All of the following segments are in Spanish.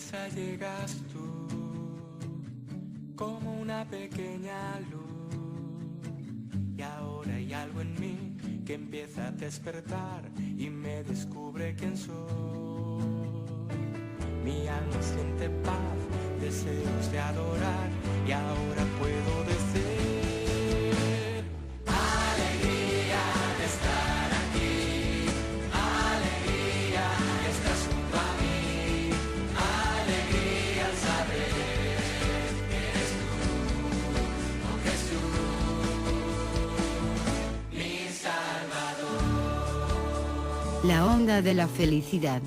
quizá llegas tú como una pequeña luz, y ahora hay algo en mí que empieza a despertar y me descubre quién soy. Mi alma siente paz, deseos de adorar, y ahora puedo decir: alegría de estar aquí, alegría que estás junto a mí, alegría al saber que eres tú, oh Jesús, mi Salvador. La onda de la felicidad.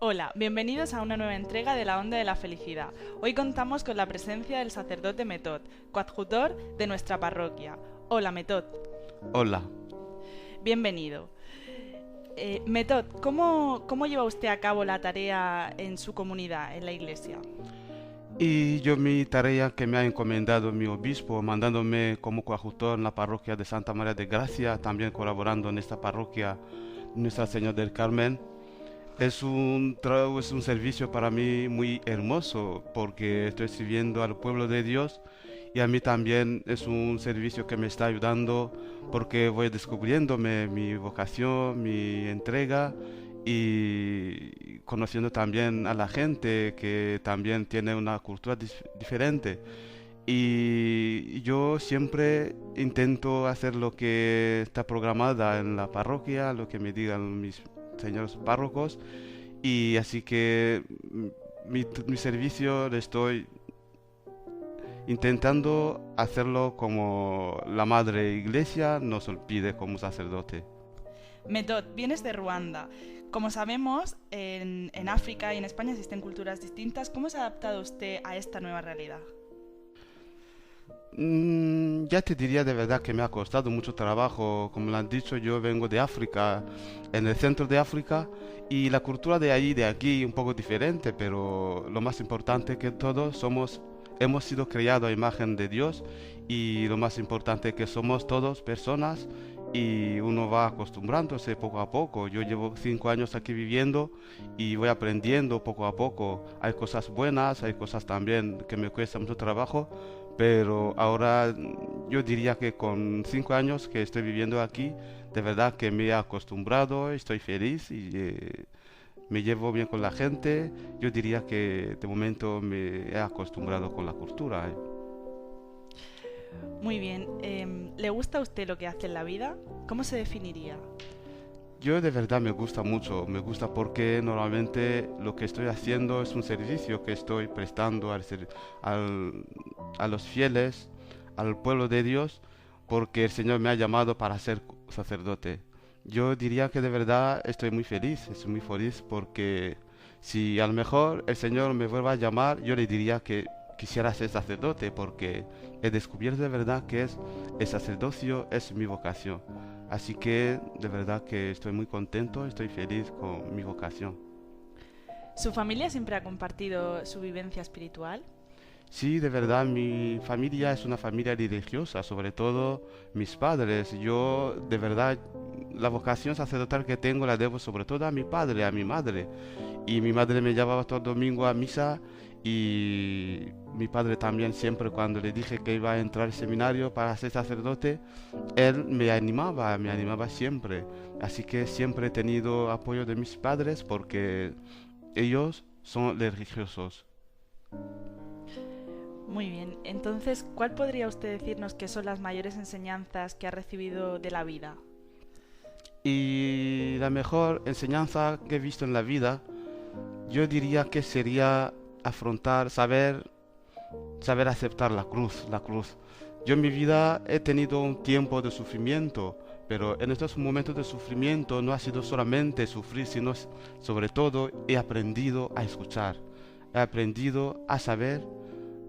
Hola, bienvenidos a una nueva entrega de La Onda de la Felicidad. Hoy contamos con la presencia del sacerdote Metod, coadjutor de nuestra parroquia. Hola, Metod. Hola. Bienvenido. Metod, ¿cómo lleva usted a cabo la tarea en su comunidad, en la iglesia? Y yo mi tarea que me ha encomendado mi obispo, mandándome como coadjutor en la parroquia de Santa María de Gracia, también colaborando en esta parroquia Nuestra Señora del Carmen. Es un servicio para mí muy hermoso porque estoy sirviendo al pueblo de Dios, y a mí también es un servicio que me está ayudando porque voy descubriéndome mi vocación, mi entrega, y conociendo también a la gente que también tiene una cultura diferente. Y yo siempre intento hacer lo que está programada en la parroquia, lo que me digan mis señores párrocos, y así que mi servicio le estoy intentando hacerlo como la Madre Iglesia nos pide como sacerdote. Metod, vienes de Ruanda. Como sabemos, en África y en España existen culturas distintas. ¿Cómo se ha adaptado usted a esta nueva realidad? Ya te diría de verdad que me ha costado mucho trabajo. Como lo han dicho, yo vengo de África, en el centro de África, y la cultura de allí, de aquí, un poco diferente, pero lo más importante que todos hemos sido creados a imagen de Dios, y lo más importante que somos todos personas, y uno va acostumbrándose poco a poco. Yo llevo 5 años aquí viviendo y voy aprendiendo poco a poco. Hay cosas buenas, hay cosas también que me cuesta mucho trabajo, pero ahora yo diría que con 5 años que estoy viviendo aquí, de verdad que me he acostumbrado, estoy feliz y me llevo bien con la gente. Yo diría que de momento me he acostumbrado con la cultura. Muy bien. ¿Le gusta a usted lo que hace en la vida? ¿Cómo se definiría? Yo de verdad me gusta mucho, me gusta porque normalmente lo que estoy haciendo es un servicio que estoy prestando a los fieles, al pueblo de Dios, porque el Señor me ha llamado para ser sacerdote. Yo diría que de verdad estoy muy feliz porque si a lo mejor el Señor me vuelva a llamar, yo le diría que quisiera ser sacerdote, porque he descubierto de verdad que el sacerdocio es mi vocación. Así que de verdad que estoy muy contento, estoy feliz con mi vocación. ¿Su familia siempre ha compartido su vivencia espiritual? Sí, de verdad, mi familia es una familia religiosa, sobre todo mis padres. Yo, de verdad, la vocación sacerdotal que tengo la debo sobre todo a mi padre, a mi madre. Y mi madre me llevaba todo domingo a misa, y mi padre también, siempre cuando le dije que iba a entrar al seminario para ser sacerdote, él me animaba siempre. Así que siempre he tenido apoyo de mis padres porque ellos son religiosos. Muy bien. Entonces, ¿cuál podría usted decirnos que son las mayores enseñanzas que ha recibido de la vida? Y la mejor enseñanza que he visto en la vida, yo diría que sería saber aceptar la cruz. Yo en mi vida he tenido un tiempo de sufrimiento, pero en estos momentos de sufrimiento no ha sido solamente sufrir, sino sobre todo he aprendido a escuchar, he aprendido a saber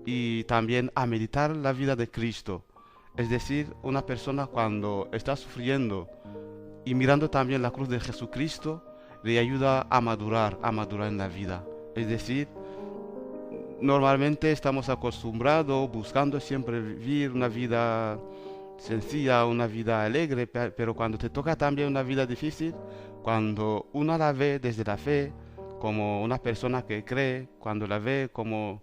y también a meditar la vida de Cristo. Es decir, una persona cuando está sufriendo y mirando también la cruz de Jesucristo, le ayuda a madurar en la vida. Es decir, normalmente estamos acostumbrados, buscando siempre vivir una vida sencilla, una vida alegre, pero cuando te toca también una vida difícil, cuando uno la ve desde la fe, como una persona que cree, cuando la ve como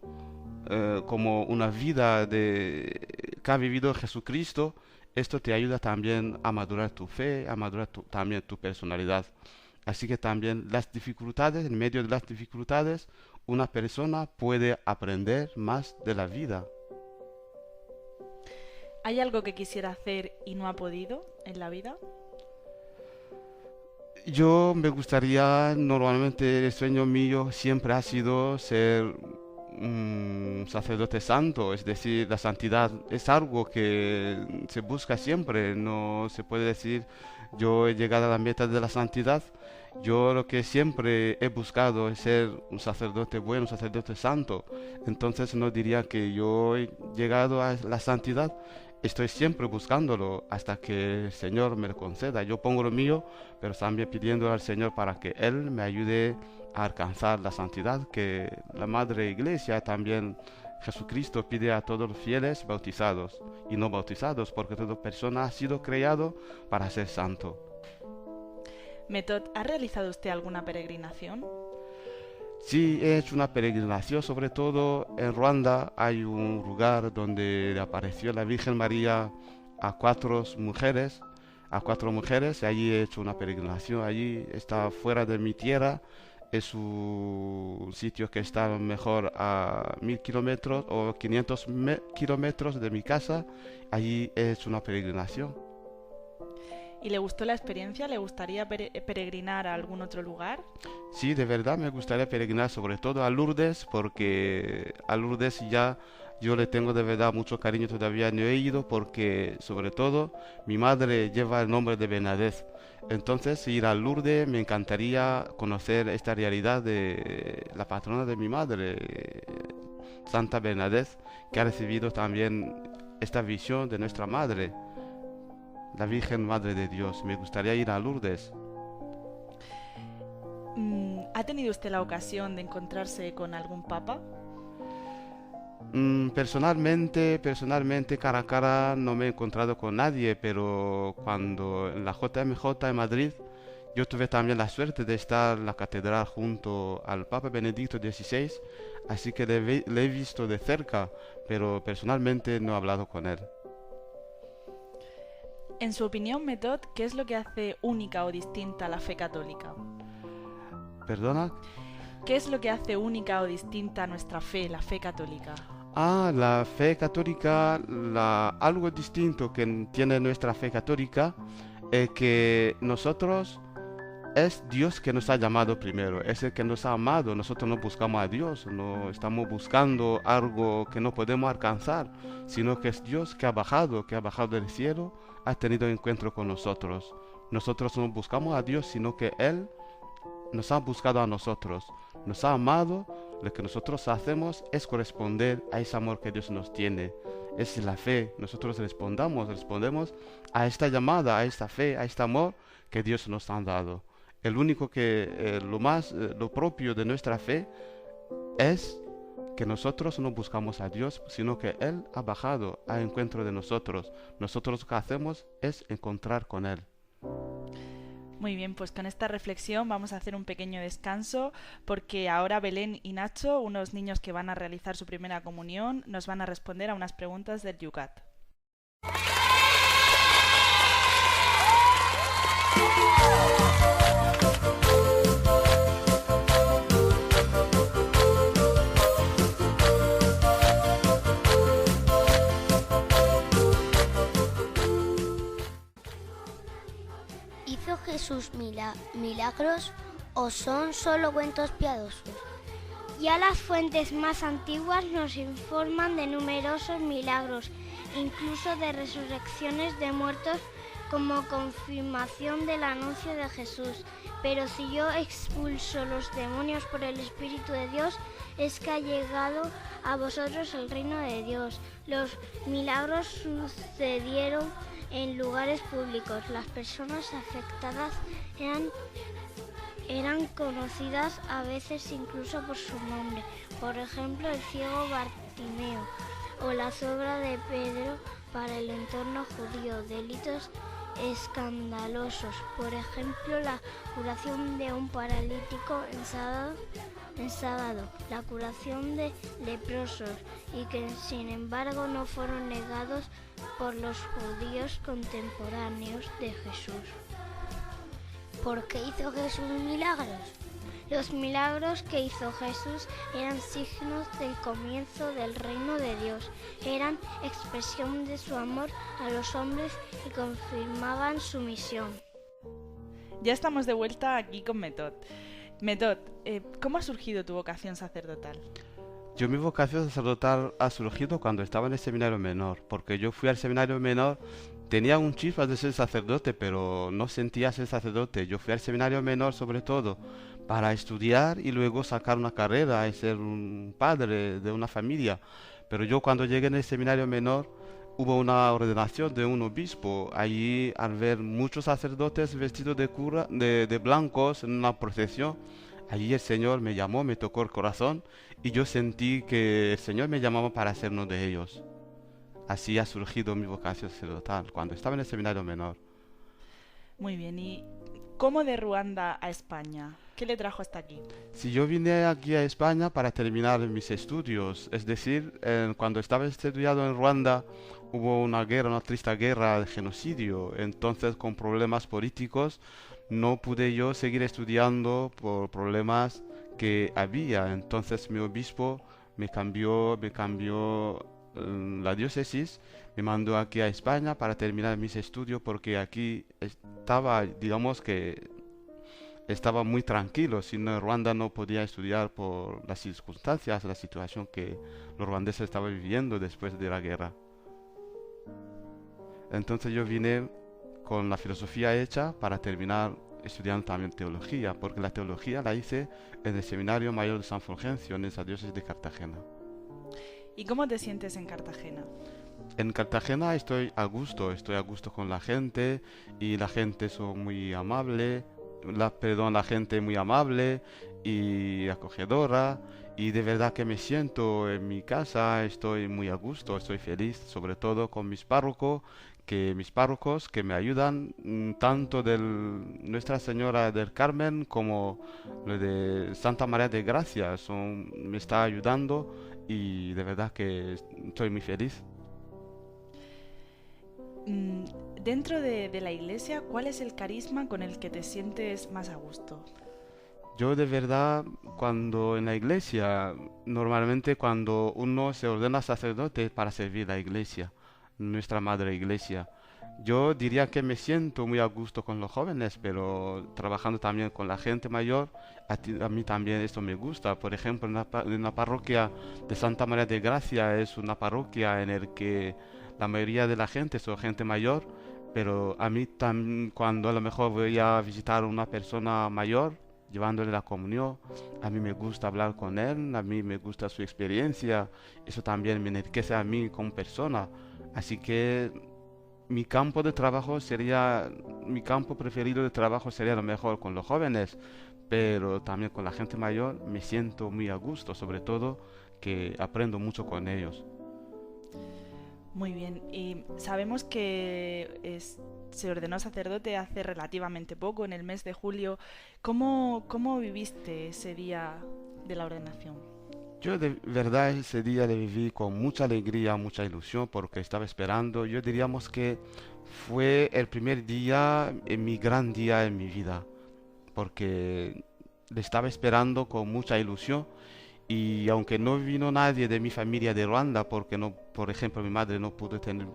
una vida que ha vivido Jesucristo, esto te ayuda también a madurar tu fe, a madurar también tu personalidad. Así que también las dificultades, en medio de las dificultades, una persona puede aprender más de la vida. ¿Hay algo que quisiera hacer y no ha podido en la vida? Yo me gustaría, normalmente el sueño mío siempre ha sido ser un sacerdote santo, es decir, la santidad es algo que se busca siempre, no se puede decir yo he llegado a la meta de la santidad. Yo lo que siempre he buscado es ser un sacerdote bueno, un sacerdote santo. Entonces no diría que yo he llegado a la santidad. Estoy siempre buscándolo hasta que el Señor me lo conceda. Yo pongo lo mío, pero también pidiendo al Señor para que Él me ayude a alcanzar la santidad que la Madre Iglesia también Jesucristo pide a todos los fieles bautizados y no bautizados, porque toda persona ha sido creado para ser santo. Method, ¿ha realizado usted alguna peregrinación? Sí, he hecho una peregrinación, sobre todo en Ruanda hay un lugar donde apareció la Virgen María a cuatro mujeres, y allí he hecho una peregrinación. Allí está fuera de mi tierra, es un sitio que está mejor a 1000 kilómetros o 500 kilómetros de mi casa. Allí he hecho una peregrinación. ¿Y le gustó la experiencia? ¿Le gustaría peregrinar a algún otro lugar? Sí, de verdad me gustaría peregrinar sobre todo a Lourdes, porque a Lourdes ya yo le tengo de verdad mucho cariño, todavía no he ido porque sobre todo mi madre lleva el nombre de Bernadette. Entonces ir a Lourdes me encantaría conocer esta realidad de la patrona de mi madre, Santa Bernadette, que ha recibido también esta visión de nuestra madre, la Virgen Madre de Dios. Me gustaría ir a Lourdes. ¿Ha tenido usted la ocasión de encontrarse con algún papa? Personalmente, cara a cara no me he encontrado con nadie, pero cuando en la JMJ en Madrid, yo tuve también la suerte de estar en la catedral junto al Papa Benedicto XVI, así que le he visto de cerca, pero personalmente no he hablado con él. En su opinión, Method, ¿qué es lo que hace única o distinta la fe católica? ¿Perdona? ¿Qué es lo que hace única o distinta nuestra fe, la fe católica? La fe católica, algo distinto que tiene nuestra fe católica es que nosotros es Dios que nos ha llamado primero, es el que nos ha amado. Nosotros no buscamos a Dios, no estamos buscando algo que no podemos alcanzar, sino que es Dios que ha bajado del cielo, ha tenido encuentro con nosotros. Nosotros no buscamos a Dios, sino que Él nos ha buscado a nosotros, nos ha amado. Lo que nosotros hacemos es corresponder a ese amor que Dios nos tiene. Es la fe. Nosotros respondemos a esta llamada, a esta fe, a este amor que Dios nos ha dado. El único que, lo propio de nuestra fe es que nosotros no buscamos a Dios, sino que Él ha bajado a encuentro de nosotros. Nosotros lo que hacemos es encontrar con Él. Muy bien, pues con esta reflexión vamos a hacer un pequeño descanso porque ahora Belén y Nacho, unos niños que van a realizar su primera comunión, nos van a responder a unas preguntas del Yucat. ¿Hizo Jesús milagros o son solo cuentos piadosos? Ya las fuentes más antiguas nos informan de numerosos milagros, incluso de resurrecciones de muertos como confirmación del anuncio de Jesús. Pero si yo expulso los demonios por el Espíritu de Dios, es que ha llegado a vosotros el reino de Dios. Los milagros sucedieron en lugares públicos. Las personas afectadas eran conocidas a veces incluso por su nombre. Por ejemplo, el ciego Bartimeo o la sobra de Pedro para el entorno judío. Delitos escandalosos. Por ejemplo, la curación de un paralítico en sábado, la curación de leprosos, y que sin embargo no fueron negados por los judíos contemporáneos de Jesús. ¿Por qué hizo Jesús milagros? Los milagros que hizo Jesús eran signos del comienzo del reino de Dios, eran expresión de su amor a los hombres y confirmaban su misión. Ya estamos de vuelta aquí con Metod. Metod, ¿cómo ha surgido tu vocación sacerdotal? Mi vocación sacerdotal ha surgido cuando estaba en el seminario menor, porque yo fui al seminario menor, tenía un chispa de ser sacerdote, pero no sentía ser sacerdote. Yo fui al seminario menor sobre todo para estudiar y luego sacar una carrera y ser un padre de una familia. Pero yo cuando llegué en el seminario menor hubo una ordenación de un obispo. Allí, al ver muchos sacerdotes vestidos de blancos en una procesión, allí el Señor me llamó, me tocó el corazón y yo sentí que el Señor me llamaba para ser uno de ellos. Así ha surgido mi vocación sacerdotal, cuando estaba en el seminario menor. Muy bien, ¿y cómo de Ruanda a España? ¿Qué le trajo hasta aquí? Si yo vine aquí a España para terminar mis estudios, es decir, cuando estaba estudiando en Ruanda hubo una guerra, una triste guerra de genocidio, entonces con problemas políticos no pude yo seguir estudiando por problemas que había, entonces mi obispo me cambió la diócesis, me mandó aquí a España para terminar mis estudios porque aquí estaba, digamos que estaba muy tranquilo, si no en Ruanda no podía estudiar por las circunstancias, la situación que los ruandeses estaban viviendo después de la guerra. Entonces yo vine con la filosofía hecha para terminar estudiando también teología, porque la teología la hice en el Seminario Mayor de San Fulgencio, en esa diócesis de Cartagena. ¿Y cómo te sientes en Cartagena? En Cartagena estoy a gusto con la gente y la gente es muy amable, la gente muy amable y acogedora y de verdad que me siento en mi casa, estoy muy a gusto, estoy feliz, sobre todo con mis párrocos que me ayudan, tanto de Nuestra Señora del Carmen como de Santa María de Gracia, me está ayudando y de verdad que estoy muy feliz. Dentro de la iglesia, ¿cuál es el carisma con el que te sientes más a gusto? Yo de verdad, cuando en la iglesia, normalmente cuando uno se ordena sacerdote para servir la iglesia, nuestra madre iglesia, yo diría que me siento muy a gusto con los jóvenes, pero trabajando también con la gente mayor, a mí también esto me gusta. Por ejemplo, en la parroquia de Santa María de Gracia es una parroquia en la que la mayoría de la gente son gente mayor, pero a mí también cuando a lo mejor voy a visitar a una persona mayor, llevándole la comunión, a mí me gusta hablar con él, a mí me gusta su experiencia, eso también me enriquece a mí como persona. Así que mi campo preferido de trabajo sería a lo mejor con los jóvenes, pero también con la gente mayor me siento muy a gusto, sobre todo que aprendo mucho con ellos. Muy bien, y sabemos que se ordenó sacerdote hace relativamente poco, en el mes de julio. ¿Cómo viviste ese día de la ordenación? Yo de verdad ese día le viví con mucha alegría, mucha ilusión, porque estaba esperando. Yo diríamos que fue el primer día, mi gran día en mi vida, porque le estaba esperando con mucha ilusión. Y aunque no vino nadie de mi familia de Ruanda, porque no, por ejemplo, mi madre no pudo tener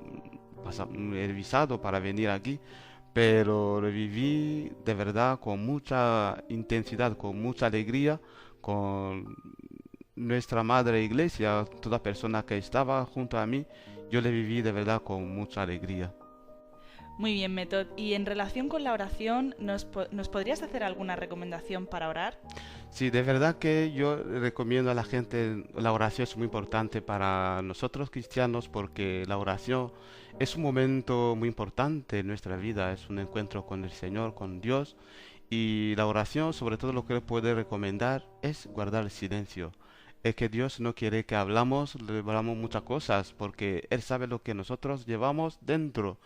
el visado para venir aquí, pero lo viví de verdad con mucha intensidad, con mucha alegría, con nuestra madre iglesia, toda persona que estaba junto a mí, yo le viví de verdad con mucha alegría. Muy bien, Metod. Y en relación con la oración, ¿nos podrías hacer alguna recomendación para orar? Sí, de verdad que yo recomiendo a la gente, la oración es muy importante para nosotros cristianos porque la oración es un momento muy importante en nuestra vida, es un encuentro con el Señor, con Dios, y la oración, sobre todo lo que le puedo recomendar es guardar el silencio. Es que Dios no quiere que hablamos muchas cosas porque Él sabe lo que nosotros llevamos dentro.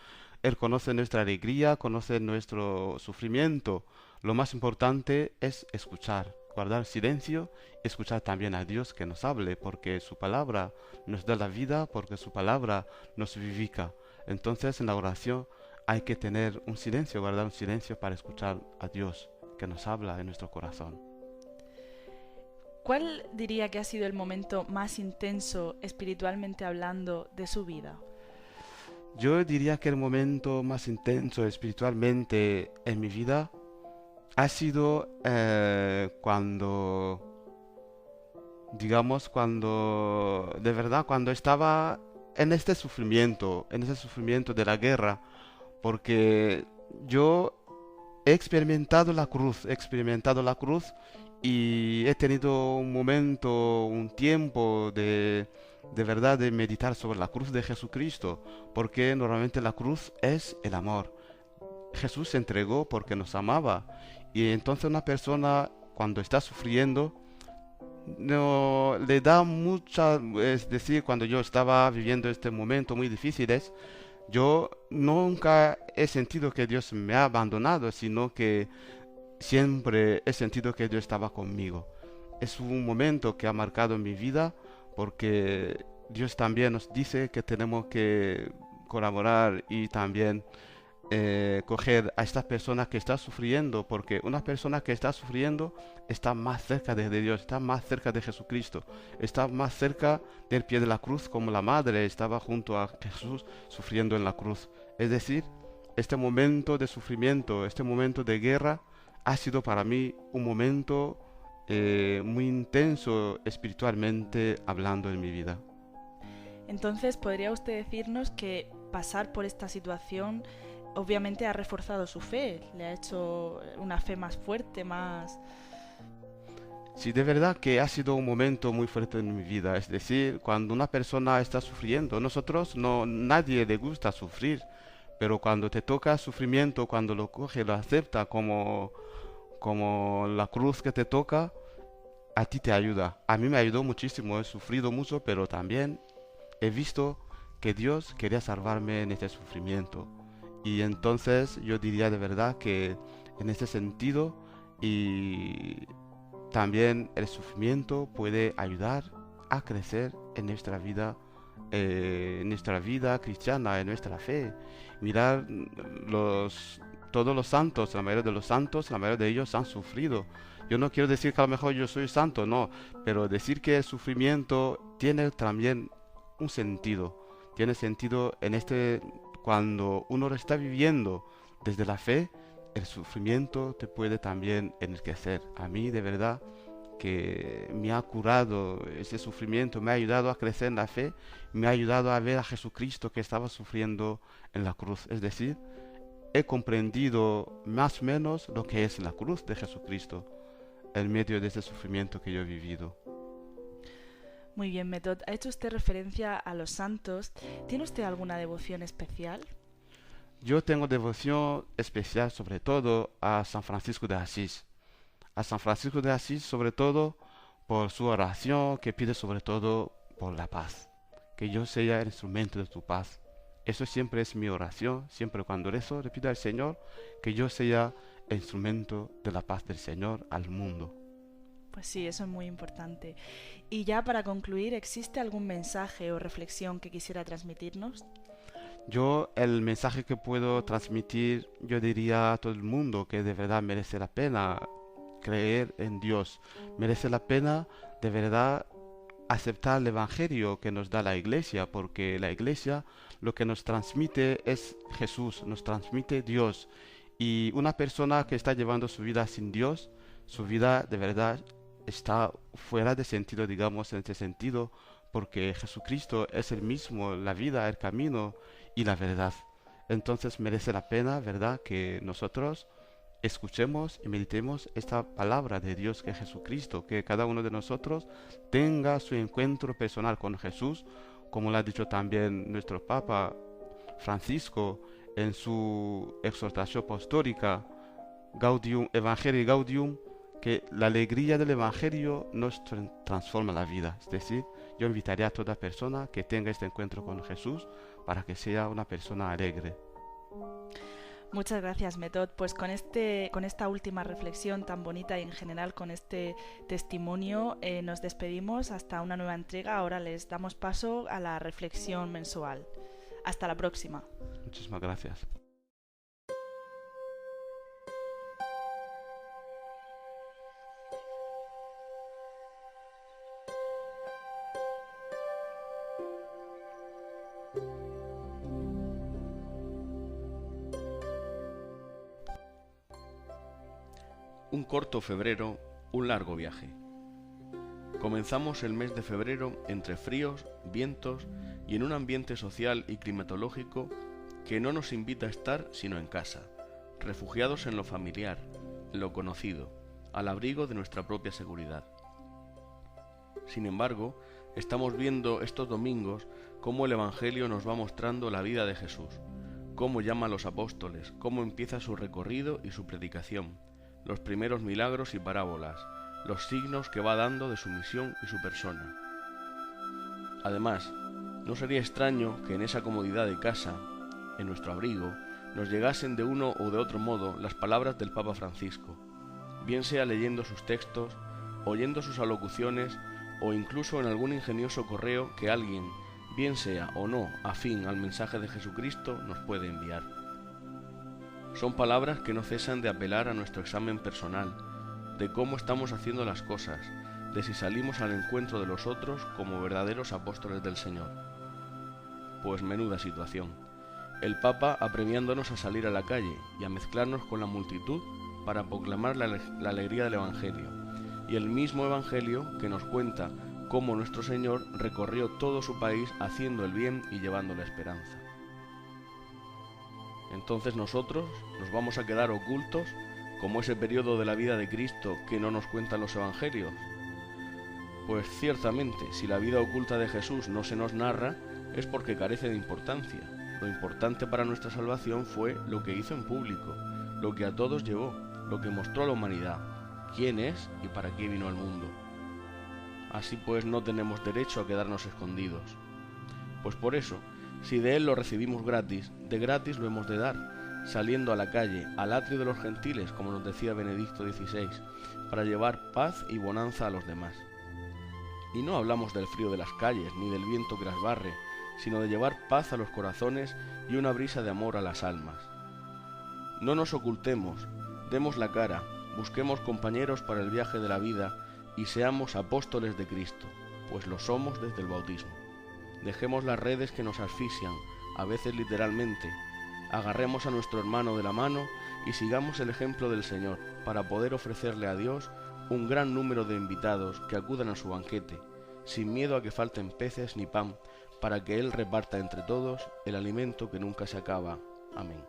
Él conoce nuestra alegría, conoce nuestro sufrimiento. Lo más importante es escuchar, guardar silencio, escuchar también a Dios que nos hable, porque su palabra nos da la vida, porque su palabra nos vivifica. Entonces en la oración hay que tener un silencio, guardar un silencio para escuchar a Dios que nos habla en nuestro corazón. ¿Cuál diría que ha sido el momento más intenso, espiritualmente hablando, de su vida? Yo diría que el momento más intenso espiritualmente en mi vida ha sido cuando de verdad, cuando estaba en este sufrimiento de la guerra, porque yo he experimentado la cruz y he tenido un momento, un tiempo de verdad de meditar sobre la cruz de Jesucristo, porque normalmente la cruz es el amor. Jesús se entregó porque nos amaba, y entonces una persona cuando está sufriendo no le da mucha, es decir, cuando yo estaba viviendo este momento muy difíciles, yo nunca he sentido que Dios me ha abandonado, sino que siempre he sentido que Dios estaba conmigo. Es un momento que ha marcado mi vida, porque Dios también nos dice que tenemos que colaborar y también coger a esta persona que está sufriendo, porque una persona que está sufriendo está más cerca de Dios, está más cerca de Jesucristo, está más cerca del pie de la cruz, como la madre estaba junto a Jesús sufriendo en la cruz. Es decir, este momento de sufrimiento, este momento de guerra, ha sido para mí un momento muy intenso espiritualmente hablando en mi vida. Entonces, ¿podría usted decirnos que pasar por esta situación obviamente ha reforzado su fe, le ha hecho una fe más fuerte, más... Sí, de verdad que ha sido un momento muy fuerte en mi vida. Es decir, cuando una persona está sufriendo, nadie le gusta sufrir, pero cuando te toca sufrimiento, cuando lo coge, lo acepta como la cruz que te toca, a ti te ayuda. A mí me ayudó muchísimo, he sufrido mucho, pero también he visto que Dios quería salvarme en este sufrimiento. Y entonces yo diría de verdad que en ese sentido, y también el sufrimiento puede ayudar a crecer en nuestra vida cristiana, en nuestra fe. Mirar todos los santos, la mayoría de los santos, la mayoría de ellos han sufrido. Yo no quiero decir que a lo mejor yo soy santo, no, pero decir que el sufrimiento tiene también un sentido. Tiene sentido cuando uno lo está viviendo desde la fe, el sufrimiento te puede también enriquecer. A mí de verdad que me ha curado ese sufrimiento, me ha ayudado a crecer en la fe, me ha ayudado a ver a Jesucristo que estaba sufriendo en la cruz. Es decir, he comprendido más o menos lo que es la cruz de Jesucristo en medio de ese sufrimiento que yo he vivido. Muy bien, Metod. Ha hecho usted referencia a los santos. ¿Tiene usted alguna devoción especial? Yo tengo devoción especial sobre todo a San Francisco de Asís. A San Francisco de Asís sobre todo por su oración que pide sobre todo por la paz. Que yo sea el instrumento de tu paz. Eso siempre es mi oración. Siempre cuando rezo le pido al Señor que yo sea el instrumento de la paz del Señor al mundo. Pues sí, eso es muy importante. Y ya para concluir, ¿existe algún mensaje o reflexión que quisiera transmitirnos? Yo el mensaje que puedo transmitir, yo diría a todo el mundo que de verdad merece la pena creer en Dios. Merece la pena de verdad aceptar el Evangelio que nos da la Iglesia, porque la Iglesia lo que nos transmite es Jesús, nos transmite Dios. Y una persona que está llevando su vida sin Dios, su vida de verdad está fuera de sentido, digamos, en ese sentido, porque Jesucristo es el mismo, la vida, el camino y la verdad. Entonces merece la pena, ¿verdad?, que nosotros escuchemos y meditemos esta palabra de Dios que es Jesucristo, que cada uno de nosotros tenga su encuentro personal con Jesús, como lo ha dicho también nuestro Papa Francisco en su exhortación apostólica Gaudium Evangelii Gaudium, que la alegría del Evangelio nos transforma la vida. Es decir, yo invitaría a toda persona que tenga este encuentro con Jesús para que sea una persona alegre. Muchas gracias, Metod. Pues con esta última reflexión tan bonita y en general con este testimonio nos despedimos hasta una nueva entrega. Ahora les damos paso a la reflexión mensual. Hasta la próxima. Muchísimas gracias. Un corto febrero, un largo viaje. Comenzamos el mes de febrero entre fríos, vientos y en un ambiente social y climatológico que no nos invita a estar sino en casa, refugiados en lo familiar, en lo conocido, al abrigo de nuestra propia seguridad. Sin embargo, estamos viendo estos domingos cómo el Evangelio nos va mostrando la vida de Jesús, cómo llama a los apóstoles, cómo empieza su recorrido y su predicación, los primeros milagros y parábolas, los signos que va dando de su misión y su persona. Además, no sería extraño que en esa comodidad de casa, en nuestro abrigo, nos llegasen de uno o de otro modo las palabras del Papa Francisco, bien sea leyendo sus textos, oyendo sus alocuciones o incluso en algún ingenioso correo que alguien, bien sea o no afín al mensaje de Jesucristo, nos puede enviar. Son palabras que no cesan de apelar a nuestro examen personal, de cómo estamos haciendo las cosas, de si salimos al encuentro de los otros como verdaderos apóstoles del Señor. Pues menuda situación. El Papa apremiándonos a salir a la calle y a mezclarnos con la multitud para proclamar la alegría del Evangelio, y el mismo Evangelio que nos cuenta cómo nuestro Señor recorrió todo su país haciendo el bien y llevando la esperanza. Entonces nosotros nos vamos a quedar ocultos como ese periodo de la vida de Cristo que no nos cuentan los evangelios. Pues ciertamente, si la vida oculta de Jesús no se nos narra, es porque carece de importancia. Lo importante para nuestra salvación fue lo que hizo en público, lo que a todos llevó, lo que mostró a la humanidad, quién es y para qué vino al mundo. Así pues no tenemos derecho a quedarnos escondidos. Pues por eso, si de Él lo recibimos gratis, de gratis lo hemos de dar, saliendo a la calle, al atrio de los gentiles, como nos decía Benedicto XVI, para llevar paz y bonanza a los demás. Y no hablamos del frío de las calles, ni del viento que las barre, sino de llevar paz a los corazones y una brisa de amor a las almas. No nos ocultemos, demos la cara, busquemos compañeros para el viaje de la vida y seamos apóstoles de Cristo, pues lo somos desde el bautismo. Dejemos las redes que nos asfixian, a veces literalmente, agarremos a nuestro hermano de la mano y sigamos el ejemplo del Señor para poder ofrecerle a Dios un gran número de invitados que acudan a su banquete, sin miedo a que falten peces ni pan, para que Él reparta entre todos el alimento que nunca se acaba. Amén.